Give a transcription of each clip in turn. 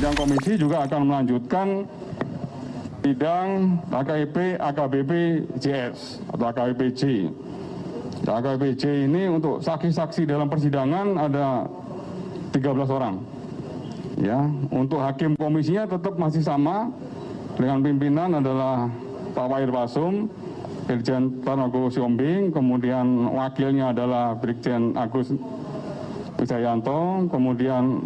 Sidang komisi juga akan melanjutkan sidang AKIP AKBP JS atau AKBP J. AKBP J ini untuk saksi-saksi dalam persidangan ada 13 orang. Ya, untuk hakim komisinya tetap masih sama dengan pimpinan adalah Pak Wahid Basum, Irjen Tarnogo Siombing, kemudian wakilnya adalah Brigjen Agus Wijayanto, kemudian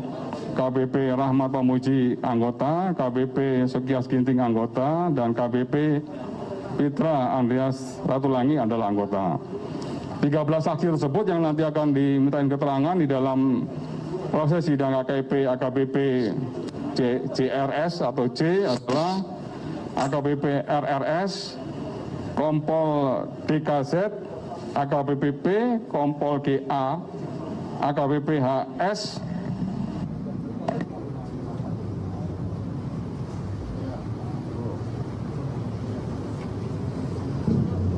KBP Rahmat Pamuji anggota, KBP Sukias Ginting anggota, dan KBP Fitra Andreas Ratulangi adalah anggota. 13 saksi tersebut yang nanti akan dimintain keterangan di dalam proses sidang AKIP AKBP JRS atau J adalah AKBP RRS, Kompol DKZ, AKBP P, Kompol GA, AKBP HS,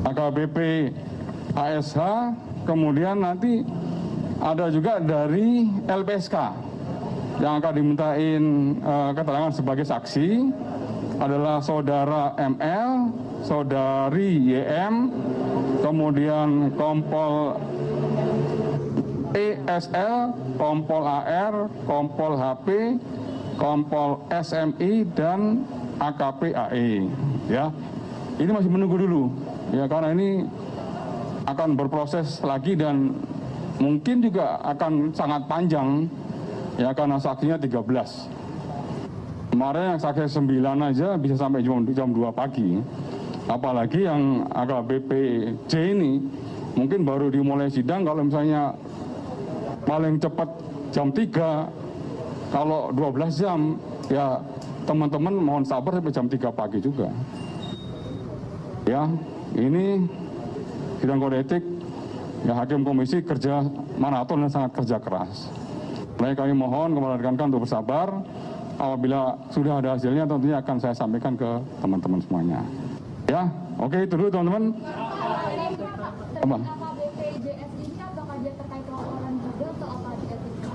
AKBP ASH, kemudian nanti ada juga dari LPSK yang akan dimintain keterangan sebagai saksi adalah saudara ML, saudari YM, kemudian Kompol ESL, Kompol AR, Kompol HP, Kompol SMI, dan AKP AE. Ya, ini masih menunggu dulu. Ya, karena ini akan berproses lagi dan mungkin juga akan sangat panjang. Ya, karena saksinya 13. Kemarin yang saksi 9 aja bisa sampai jam 2 pagi. Apalagi yang AKBP J ini mungkin baru dimulai sidang kalau misalnya paling cepat jam 3, kalau 12 jam ya teman-teman mohon sabar sampai jam 3 pagi juga. Ya, ini sidang kode etik ya, hakim komisi kerja maraton dan sangat kerja keras. Baik, kami mohon kepada rekan-rekan untuk bersabar. Apabila sudah ada hasilnya tentunya akan saya sampaikan ke teman-teman semuanya. Ya, oke, itu dulu teman-teman. Apa? BPJS ini apakah dia terkait laporan juga atau apa di etika?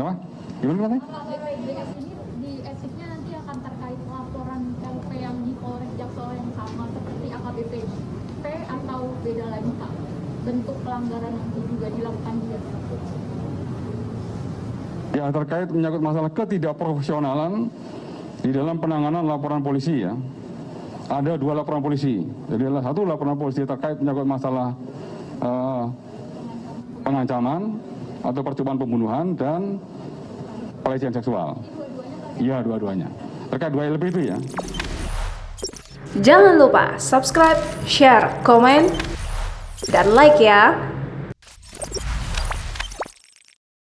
Apa? Gimana katanya? BPJS ini di etiknya nanti akan terkait laporan LP yang di Polres Jaksel yang sama seperti AKBP P atau beda lagi Pak? Bentuk pelanggaran yang juga dilakukan dia. Ya, terkait menyangkut masalah ketidakprofesionalan di dalam penanganan laporan polisi ya. Ada 2 laporan polisi. Jadi adalah 1 laporan polisi terkait menyangkut masalah pengancaman atau percobaan pembunuhan dan pelecehan seksual. Iya, dua-duanya. Terkait 2 LP itu ya. Jangan lupa subscribe, share, komen, dan like ya.